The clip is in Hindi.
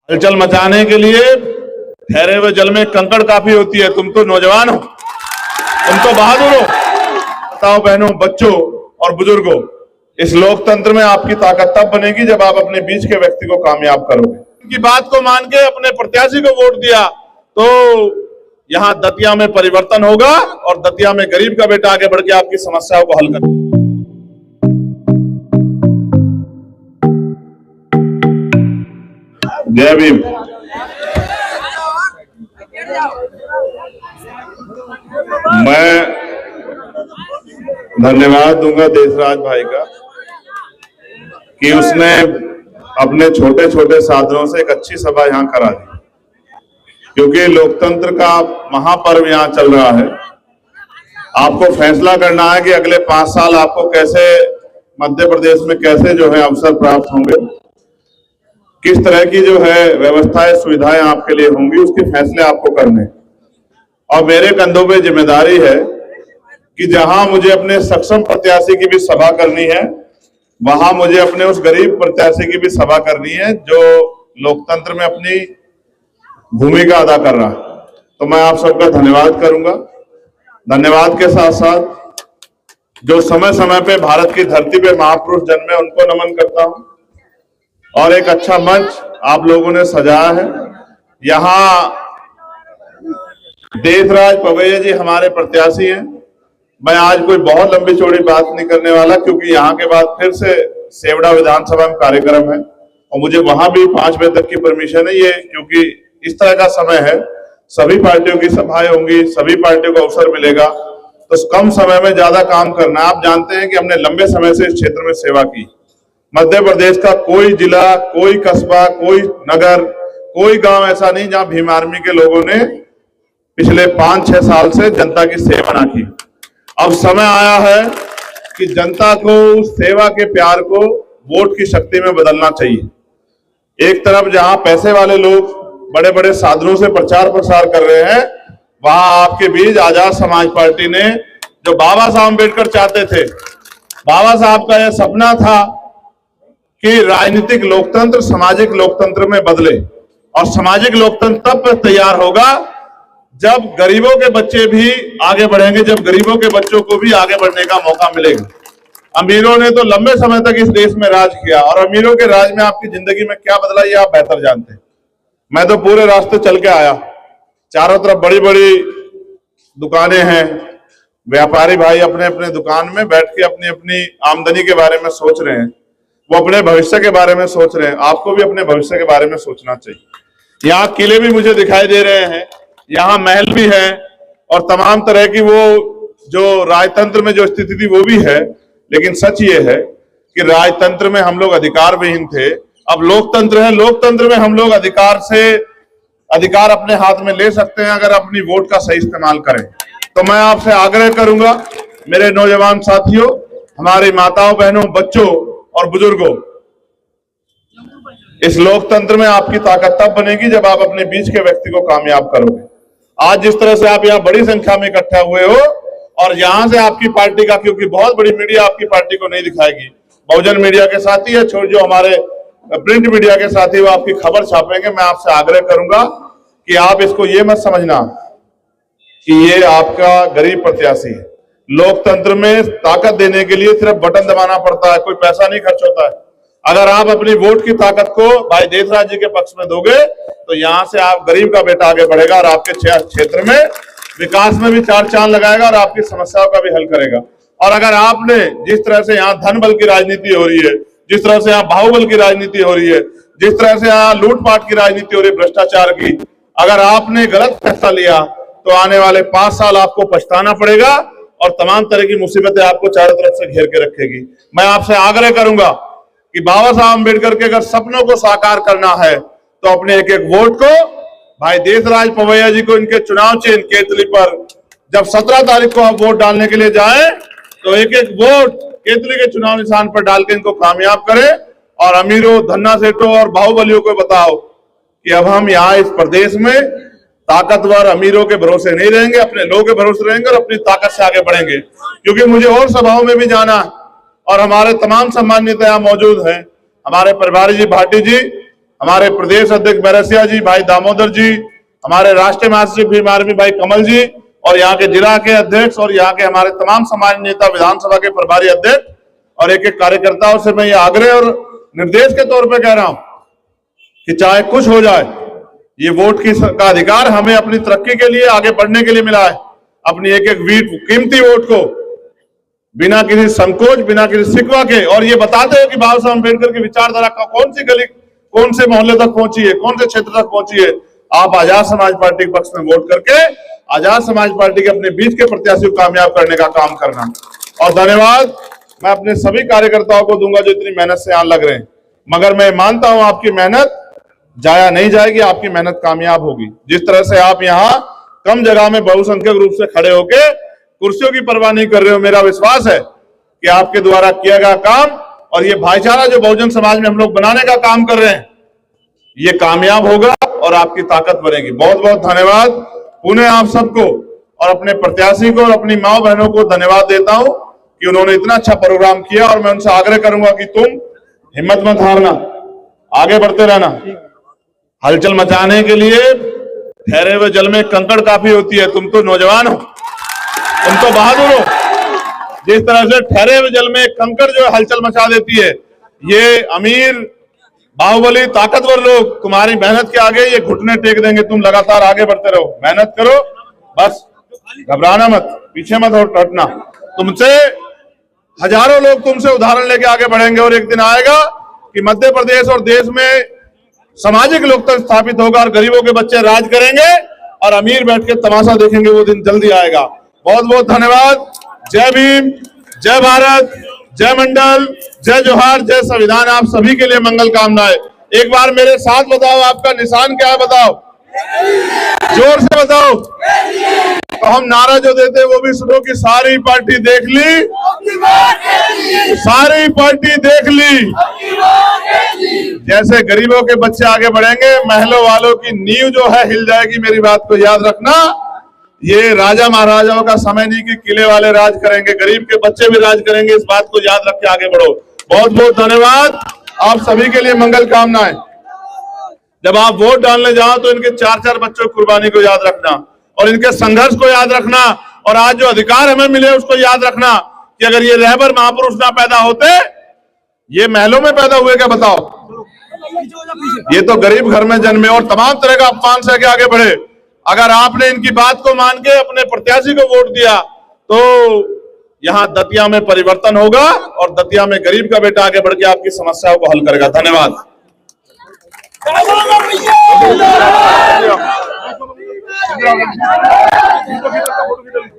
हलचल मचाने के लिए ठहरे हुए जल में कंकड़ काफी होती है। तुम तो नौजवान हो, तुम तो बहादुर हो। माताओं, बहनों, बच्चों और बुजुर्गों, इस लोकतंत्र में आपकी ताकत तब बनेगी जब आप अपने बीच के व्यक्ति को कामयाब करोगे। उनकी बात को मान के अपने प्रत्याशी को वोट दिया तो यहां दतिया में परिवर्तन होगा और दतिया में गरीब का बेटा आगे बढ़ के आपकी समस्याओं को हल करेगा। जय भीम। मैं धन्यवाद दूंगा देशराज भाई का कि उसने अपने छोटे छोटे साधनों से एक अच्छी सभा यहां करा दी, क्योंकि लोकतंत्र का महापर्व यहां चल रहा है। आपको फैसला करना है कि अगले 5 साल आपको कैसे मध्य प्रदेश में कैसे जो है अवसर प्राप्त होंगे, किस तरह की जो है व्यवस्थाएं सुविधाएं आपके लिए होंगी, उसके फैसले आपको करने। और मेरे कंधों पे जिम्मेदारी है कि जहां मुझे अपने सक्षम प्रत्याशी की भी सभा करनी है, वहां मुझे अपने उस गरीब प्रत्याशी की भी सभा करनी है जो लोकतंत्र में अपनी भूमिका अदा कर रहा है। तो मैं आप सबका धन्यवाद करूंगा। धन्यवाद के साथ साथ जो समय समय पे भारत की धरती पे महापुरुष जन्मे उनको नमन करता हूं। और एक अच्छा मंच आप लोगों ने सजाया है। यहाँ देशराज पवैया जी हमारे प्रत्याशी हैं। मैं आज कोई बहुत लंबी चौड़ी बात नहीं करने वाला, क्योंकि यहाँ के बाद फिर से सेवड़ा विधानसभा में कार्यक्रम है और मुझे वहां भी 5 बजे तक की परमिशन है। ये क्योंकि इस तरह का समय है, सभी पार्टियों की सभाएं होंगी, सभी पार्टियों को अवसर मिलेगा, तो कम समय में ज्यादा काम करना। आप जानते हैं कि हमने लंबे समय से इस क्षेत्र में सेवा की। मध्य प्रदेश का कोई जिला, कोई कस्बा, कोई नगर, कोई गांव ऐसा नहीं जहां भीम आर्मी के लोगों ने पिछले 5-6 साल से जनता की सेवा ना की। अब समय आया है कि जनता को उस सेवा के प्यार को वोट की शक्ति में बदलना चाहिए। एक तरफ जहां पैसे वाले लोग बड़े बड़े साधनों से प्रचार प्रसार कर रहे हैं, वहां आपके बीच आजाद समाज पार्टी ने जो बाबा साहब अम्बेडकर चाहते थे, बाबा साहब का यह सपना था कि राजनीतिक लोकतंत्र सामाजिक लोकतंत्र में बदले। और सामाजिक लोकतंत्र तब तैयार होगा जब गरीबों के बच्चे भी आगे बढ़ेंगे, जब गरीबों के बच्चों को भी आगे बढ़ने का मौका मिलेगा। अमीरों ने तो लंबे समय तक इस देश में राज किया और अमीरों के राज में आपकी जिंदगी में क्या बदला ये आप बेहतर जानते हैं। मैं तो पूरे रास्ते चल के आया, चारों तरफ बड़ी बड़ी दुकानें हैं, व्यापारी भाई अपने अपने दुकान में बैठ के अपनी अपनी आमदनी के बारे में सोच रहे हैं, वो अपने भविष्य के बारे में सोच रहे हैं। आपको भी अपने भविष्य के बारे में सोचना चाहिए। यहाँ किले भी मुझे दिखाई दे रहे हैं, यहाँ महल भी है और तमाम तरह की वो जो राजतंत्र में जो स्थिति थी वो भी है। लेकिन सच ये है कि राजतंत्र में हम लोग अधिकार विहीन थे, अब लोकतंत्र है। लोकतंत्र में हम लोग अधिकार अपने हाथ में ले सकते हैं अगर अपनी वोट का सही इस्तेमाल करें। तो मैं आपसे आग्रह करूंगा, मेरे नौजवान साथियों, हमारी माताओं, बहनों, बच्चों और बुजुर्गों, इस लोकतंत्र में आपकी ताकत तब बनेगी जब आप अपने बीच के व्यक्ति को कामयाब करोगे। आज जिस तरह से आप यहाँ बड़ी संख्या में इकट्ठा हुए हो और यहाँ से आपकी पार्टी का, क्योंकि बहुत बड़ी मीडिया आपकी पार्टी को नहीं दिखाएगी, बहुजन मीडिया के साथी है, छोड़ जो हमारे प्रिंट मीडिया के साथी वो आपकी खबर छापेंगे। मैं आपसे आग्रह करूंगा कि आप इसको ये मत समझना कि ये आपका गरीब प्रत्याशी है। लोकतंत्र में ताकत देने के लिए सिर्फ बटन दबाना पड़ता है, कोई पैसा नहीं खर्च होता है। अगर आप अपनी वोट की ताकत को भाई देशराज जी के पक्ष में दोगे तो यहाँ से आप गरीब का बेटा आगे बढ़ेगा और आपके क्षेत्र में विकास में भी 4 चांद लगाएगा और आपकी समस्याओं का भी हल करेगा। और अगर आपने जिस तरह से यहाँ धन बल की राजनीति हो रही है, जिस तरह से यहाँ बाहुबल की राजनीति हो रही है, जिस तरह से यहाँ लूटपाट की राजनीति हो रही है, भ्रष्टाचार की, अगर आपने गलत फैसला लिया तो आने वाले 5 साल आपको पछताना पड़ेगा और तमाम तरह की मुसीबतें आपको चारों तरफ से घेर के रखेगी। मैं आपसे आग्रह करूंगा कि बाबा साहब अम्बेडकर के अगर सपनों को साकार करना है तो अपने एक एक वोट को भाई देशराज पवैया जी को इनके चुनाव चिन्ह केतली पर जब 17 तारीख को आप वोट डालने के लिए जाएं तो एक एक वोट केतली के चुनाव निशान पर डाल के इनको कामयाब करें। और अमीरों, धन्ना सेठों और बाहुबलियों को बताओ कि अब हम यहाँ इस प्रदेश में ताकतवर अमीरों के भरोसे नहीं रहेंगे, अपने लोगों के भरोसे रहेंगे और अपनी ताकत से आगे बढ़ेंगे। क्योंकि मुझे और सभाओं में भी जाना है और हमारे तमाम सम्मानित यहाँ मौजूद हैं, हमारे प्रभारी जी भाटी जी, हमारे प्रदेश अध्यक्ष बैरसिया जी, भाई दामोदर जी, हमारे राष्ट्रीय महासचिव भीम आर्मी भाई कमल जी, और यहाँ के जिला के अध्यक्ष और यहाँ के हमारे तमाम समाज नेता, विधानसभा के प्रभारी अध्यक्ष और एक एक कार्यकर्ताओं से मैं ये आग्रह और निर्देश के तौर पे कह रहा हूं कि चाहे कुछ हो जाए, ये वोट का अधिकार हमें अपनी तरक्की के लिए, आगे बढ़ने के लिए मिला है। अपनी एक एक कीमती वोट को बिना किसी संकोच, बिना किसी शिकवा के, और ये बताते हो कि बाबा साहब अम्बेडकर की विचारधारा का कौन सी गली, कौन से मोहल्ले तक पहुंची है, कौन से क्षेत्र तक पहुंची है, आप आजाद समाज पार्टी के पक्ष में वोट करके आजाद समाज पार्टी के अपने बीच के प्रत्याशी को कामयाब करने का काम करना। और धन्यवाद मैं अपने सभी कार्यकर्ताओं को दूंगा जो इतनी मेहनत से यहां लग रहे हैं, मगर मैं मानता हूं आपकी मेहनत जाया नहीं जाएगी, आपकी मेहनत कामयाब होगी। जिस तरह से आप यहाँ कम जगह में बहुसंख्यक रूप से खड़े होके कुर्सियों की परवाह नहीं कर रहे हो, मेरा विश्वास है कि आपके द्वारा किया गया काम और ये भाईचारा जो बहुजन समाज में हम लोग बनाने का काम कर रहे हैं, ये कामयाब होगा और आपकी ताकत बढ़ेगी। बहुत बहुत धन्यवाद पुनः आप सबको और अपने प्रत्याशी को और अपनी माँ बहनों को धन्यवाद देता हूं कि उन्होंने इतना अच्छा प्रोग्राम किया, और मैं उनसे आग्रह करूंगा कि तुम हिम्मत मत हारना, आगे बढ़ते रहना। हलचल मचाने के लिए ठहरे हुए जल में कंकड़ काफी होती है, तुम तो नौजवान हो, तुम तो बहादुर हो। जिस तरह से ठहरे हुए जल में कंकड़ जो हलचल मचा देती है, ये अमीर बाहुबली ताकतवर लोग तुम्हारी मेहनत के आगे ये घुटने टेक देंगे। तुम लगातार आगे बढ़ते रहो, मेहनत करो, बस घबराना मत, पीछे मत हटना। तुमसे हजारों लोग तुमसे उदाहरण लेके आगे बढ़ेंगे और एक दिन आएगा कि मध्य प्रदेश और देश में सामाजिक लोकतंत्र स्थापित होगा और गरीबों के बच्चे राज करेंगे और अमीर बैठ के तमाशा देखेंगे। वो दिन जल्दी आएगा। बहुत बहुत धन्यवाद। जय भीम, जय भारत, जय मंडल, जय जोहार, जय संविधान। आप सभी के लिए मंगल कामनाएं। एक बार मेरे साथ बताओ, आपका निशान क्या है बताओ, जोर से बताओ। तो हम नारा जो देते वो भी सुनो कि सारी पार्टी देख ली, सारी पार्टी देख ली। जैसे गरीबों के बच्चे आगे बढ़ेंगे, महलों वालों की नींव जो है हिल जाएगी। मेरी बात को याद रखना, ये राजा महाराजाओं का समय नहीं कि किले वाले राज करेंगे, गरीब के बच्चे भी राज करेंगे। इस बात को याद रख के आगे बढ़ो। बहुत बहुत धन्यवाद। आप सभी के लिए मंगल कामनाएं। जब आप वोट डालने जाओ तो इनके 4-4 बच्चों की कुर्बानी को याद रखना और इनके संघर्ष को याद रखना, और आज जो अधिकार हमें मिले उसको याद रखना कि अगर ये रहबर महापुरुष ना पैदा होते, ये महलों में पैदा हुए क्या बताओ। ये तो गरीब घर में जन्मे और तमाम तरह का अपमान सह के आगे बढ़े। अगर आपने इनकी बात को मान के अपने प्रत्याशी को वोट दिया तो यहाँ दतिया में परिवर्तन होगा और दतिया में गरीब का बेटा आगे बढ़ के आपकी समस्याओं को हल करेगा। धन्यवाद।